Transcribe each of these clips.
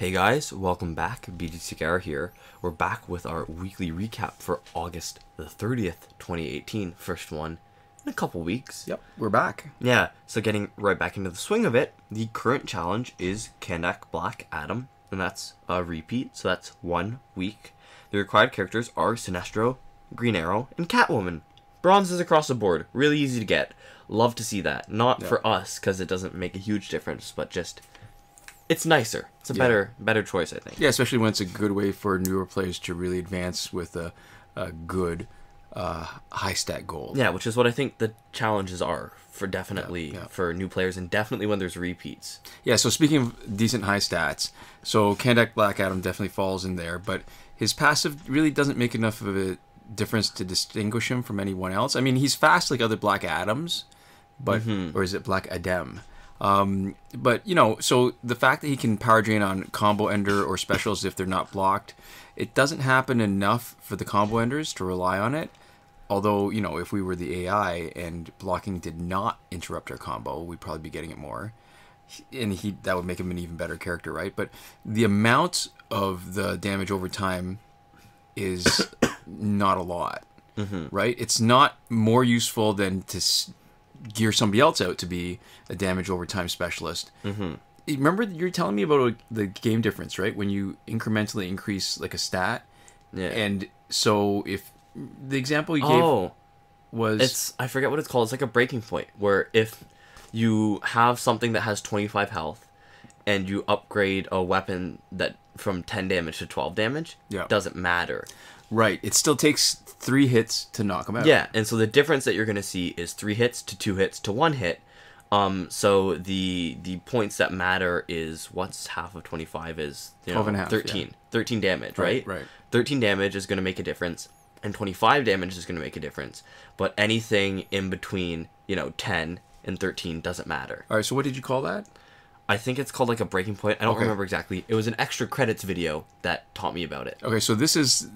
Hey guys, welcome back. BG Cigar here. We're back with our weekly recap for August the 30th, 2018. First one in a couple weeks. Yep, we're back. Yeah, so getting right back into the swing of it, the current challenge is Kandak Black Adam, and that's a repeat, so that's 1 week. The required characters are Sinestro, Green Arrow, and Catwoman. Bronzes across the board. Really easy to get. Love to see that. Not for us, because it doesn't make a huge difference, but just... it's nicer. It's a better choice, I think. Yeah, especially when it's a good way for newer players to really advance with a good high stat goal. Yeah, which is what I think the challenges are for definitely for new players and definitely when there's repeats. Yeah, so speaking of decent high stats, so Kandak Black Adam definitely falls in there, but his passive really doesn't make enough of a difference to distinguish him from anyone else. I mean, he's fast like other Black Adams, but or is it Black Adam? But, you know, so the fact that he can power drain on combo ender or specials if they're not blocked, it doesn't happen enough for the combo enders to rely on it. Although, you know, if we were the AI and blocking did not interrupt our combo, we'd probably be getting it more. And that would make him an even better character, right? But the amount of the damage over time is not a lot, right? It's not more useful than to... gear somebody else out to be a damage over time specialist. Remember you're telling me about the game difference, right? When you incrementally increase like a stat. Yeah. And so if the example you gave was... I forget what it's called. It's like a breaking point where if you have something that has 25 health and you upgrade a weapon that from 10 damage to 12 damage, it doesn't matter. Right. It still takes 3 hits to knock him out. Yeah, and so the difference that you're going to see is 3 hits to 2 hits to 1 hit. So the points that matter is what's half of 25 is 12 and a half, 13. Yeah. 13 damage, right? Right. 13 damage is going to make a difference, and 25 damage is going to make a difference. But anything in between, 10 and 13 doesn't matter. All right, so what did you call that? I think it's called like a breaking point. I don't remember exactly. It was an extra credits video that taught me about it. Okay, so this is,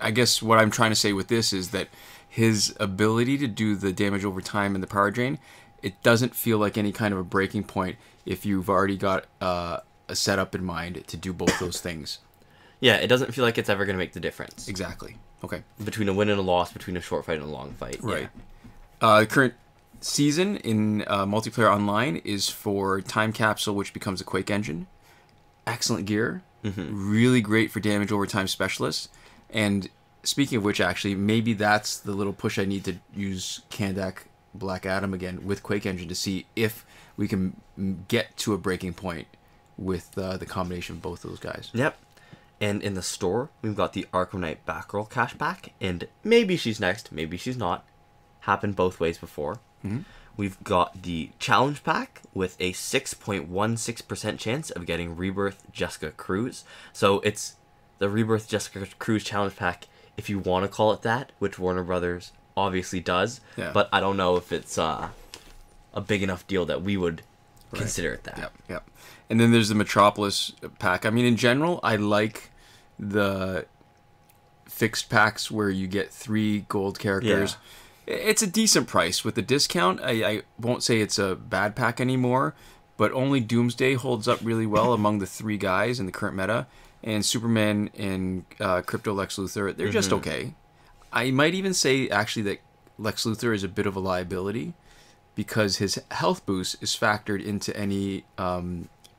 I guess what I'm trying to say with this is that his ability to do the damage over time and the power drain, it doesn't feel like any kind of a breaking point if you've already got a setup in mind to do both those things. Yeah, it doesn't feel like it's ever going to make the difference. Exactly. Okay. Between a win and a loss, between a short fight and a long fight. Right. Yeah. The current season in multiplayer online is for Time Capsule, which becomes a Quake engine. Excellent gear. Really great for damage over time specialists. And speaking of which, actually, maybe that's the little push I need to use Kandak Black Adam again with Quake engine to see if we can get to a breaking point with the combination of both those guys. Yep. And in the store, we've got the Arkham Knight Batgirl cashback. And maybe she's next, maybe she's not. Happened both ways before. We've got the challenge pack with a 6.16% chance of getting Rebirth Jessica Cruz. So it's the Rebirth Jessica Cruz challenge pack, if you want to call it that, which Warner Brothers obviously does. Yeah. But I don't know if it's a big enough deal that we would consider it that. Yep. And then there's the Metropolis pack. I mean, in general, I like the fixed packs where you get 3 gold characters. Yeah. It's a decent price. With the discount, I won't say it's a bad pack anymore, but only Doomsday holds up really well among the 3 guys in the current meta, and Superman and Crypto Lex Luthor, they're just okay. I might even say, actually, that Lex Luthor is a bit of a liability, because his health boost is factored into any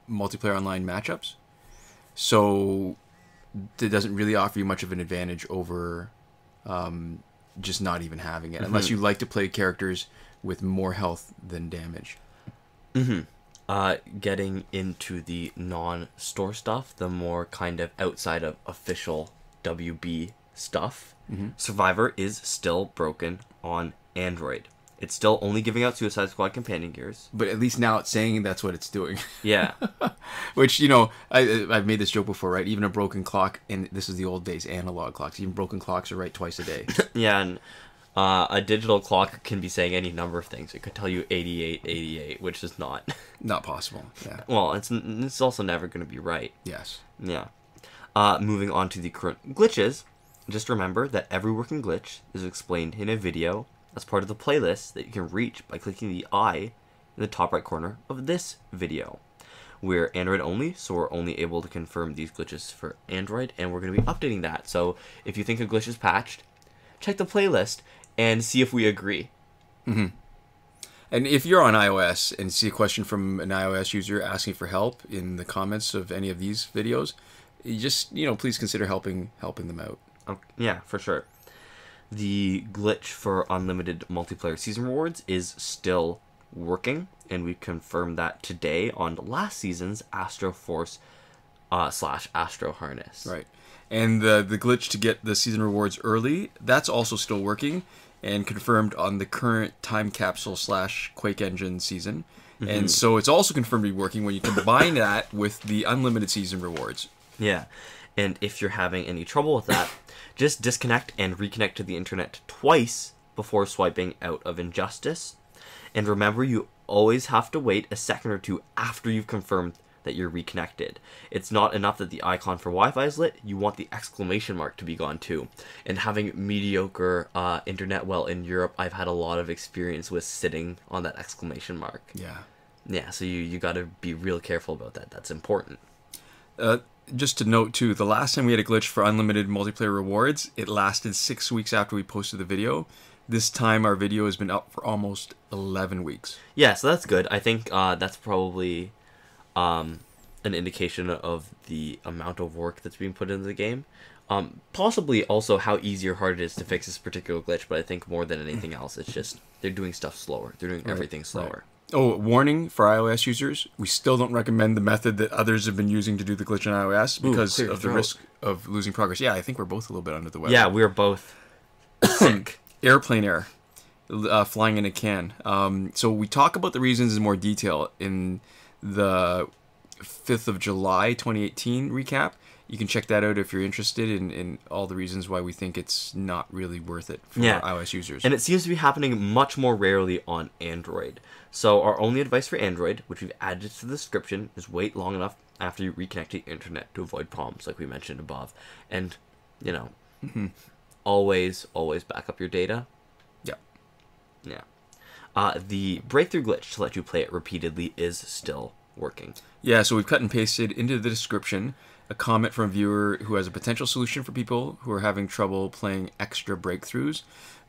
multiplayer online matchups, so it doesn't really offer you much of an advantage over... just not even having it, unless you like to play characters with more health than damage. Getting into the non-store stuff, the more kind of outside of official WB stuff, Survivor is still broken on Android. It's still only giving out Suicide Squad companion gears. But at least now it's saying that's what it's doing. Yeah. Which, I've made this joke before, right? Even a broken clock, and this is the old days, analog clocks. Even broken clocks are right twice a day. Yeah, and a digital clock can be saying any number of things. It could tell you 88, 88, which is not... not possible, yeah. Well, it's also never going to be right. Yes. Yeah. Moving on to the current glitches, just remember that every working glitch is explained in a video as part of the playlist that you can reach by clicking the eye in the top right corner of this video. We're Android only, so we're only able to confirm these glitches for Android, and we're going to be updating that. So if you think a glitch is patched, check the playlist and see if we agree. Mm-hmm. And if you're on iOS and see a question from an iOS user asking for help in the comments of any of these videos, you just, please consider helping them out. Yeah, for sure. The glitch for unlimited multiplayer season rewards is still working, and we confirmed that today on last season's Astro Force / Astro Harness. Right. And the glitch to get the season rewards early, that's also still working and confirmed on the current Time Capsule / Quake Engine season. Mm-hmm. And so it's also confirmed to be working when you combine that with the unlimited season rewards. Yeah. And if you're having any trouble with that, just disconnect and reconnect to the internet twice before swiping out of Injustice. And remember, you always have to wait a second or two after you've confirmed that you're reconnected. It's not enough that the icon for Wi-Fi is lit, you want the exclamation mark to be gone too. And having mediocre internet, well, in Europe, I've had a lot of experience with sitting on that exclamation mark. Yeah. Yeah, so you got to be real careful about that. That's important. Just to note too, the last time we had a glitch for unlimited multiplayer rewards, it lasted 6 weeks after we posted the video. This time our video has been up for almost 11 weeks. Yeah, so that's good. I think that's probably an indication of the amount of work that's being put into the game. Possibly also how easy or hard it is to fix this particular glitch, but I think more than anything else, it's just they're doing stuff slower. They're doing everything slower. Right. Oh, warning for iOS users, we still don't recommend the method that others have been using to do the glitch on iOS because of the risk of losing progress. Yeah, I think we're both a little bit under the weather. Yeah, we're both sick. Airplane air, flying in a can. So we talk about the reasons in more detail in the 5th of July 2018 recap. You can check that out if you're interested in all the reasons why we think it's not really worth it for iOS users. And it seems to be happening much more rarely on Android. So our only advice for Android, which we've added to the description, is wait long enough after you reconnect to the internet to avoid problems like we mentioned above. And, always back up your data. Yeah. Yeah. The breakthrough glitch to let you play it repeatedly is still working. Yeah, so we've cut and pasted into the description a comment from a viewer who has a potential solution for people who are having trouble playing extra breakthroughs,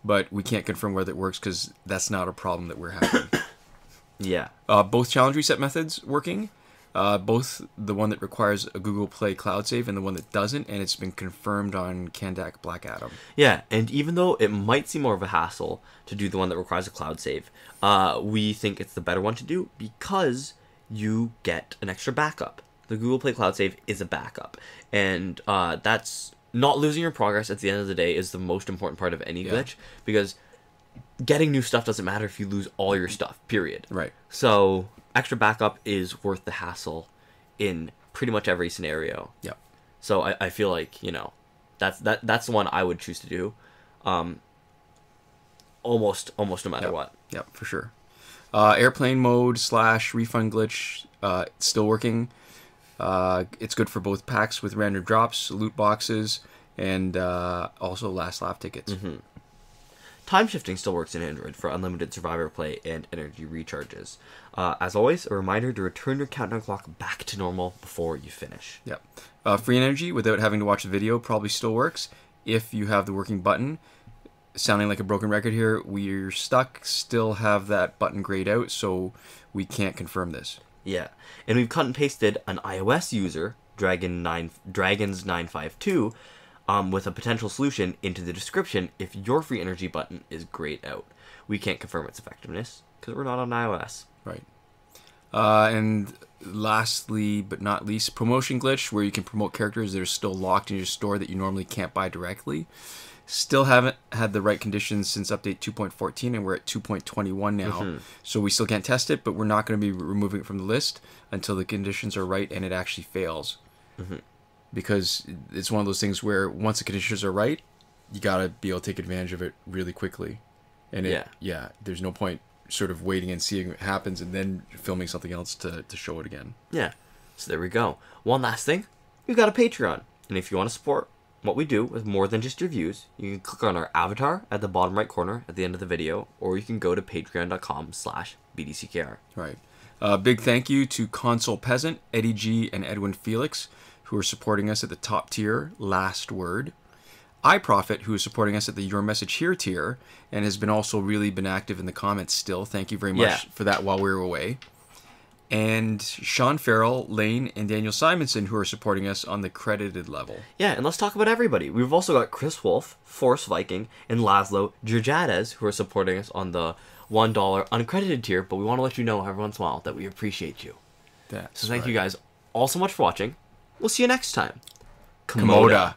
but we can't confirm whether it works because that's not a problem that we're having. Yeah. Both challenge reset methods working. Both the one that requires a Google Play Cloud Save and the one that doesn't, and it's been confirmed on Kandak Black Adam. Yeah, and even though it might seem more of a hassle to do the one that requires a cloud save, we think it's the better one to do because you get an extra backup. The Google Play Cloud Save is a backup, and that's not losing your progress at the end of the day is the most important part of any glitch, because getting new stuff doesn't matter if you lose all your stuff, period. Right. So extra backup is worth the hassle in pretty much every scenario. Yep. So I feel like, that's the one I would choose to do. Almost no matter what. Yep, for sure. Airplane mode / refund glitch, still working. It's good for both packs with random drops, loot boxes, and also last laugh tickets. Mm-hmm. Time shifting still works in Android for unlimited survivor play and energy recharges. As always, a reminder to return your countdown clock back to normal before you finish. Yep. Free energy without having to watch the video probably still works if you have the working button. Sounding like a broken record here, we're stuck, still have that button grayed out, so we can't confirm this. Yeah, and we've cut and pasted an iOS user, Dragons952, with a potential solution into the description if your free energy button is grayed out. We can't confirm its effectiveness because we're not on iOS. Right. And lastly, but not least, promotion glitch, where you can promote characters that are still locked in your store that you normally can't buy directly. Still haven't had the right conditions since update 2.14, and we're at 2.21 now. Mm-hmm. So we still can't test it, but we're not going to be removing it from the list until the conditions are right and it actually fails. Mm-hmm. Because it's one of those things where once the conditions are right, you got to be able to take advantage of it really quickly. And there's no point sort of waiting and seeing what happens and then filming something else to show it again. Yeah. So there we go. One last thing. We've got a Patreon. And if you want to support what we do with more than just your views, you can click on our avatar at the bottom right corner at the end of the video, or you can go to patreon.com/BDCKR. Right. Big thank you to Console Peasant, Eddie G, and Edwin Felix, who are supporting us at the top tier, Last Word. iProfit, who is supporting us at the Your Message Here tier, and has been also really been active in the comments still. Thank you very much for that while we were away. And Sean Farrell, Lane, and Daniel Simonson, who are supporting us on the credited level. Yeah, and let's talk about everybody. We've also got Chris Wolf, Force Viking, and Laszlo Georgiades, who are supporting us on the $1 uncredited tier, but we want to let you know every once in a while that we appreciate you. So thank you guys all so much for watching. We'll see you next time. Komoda.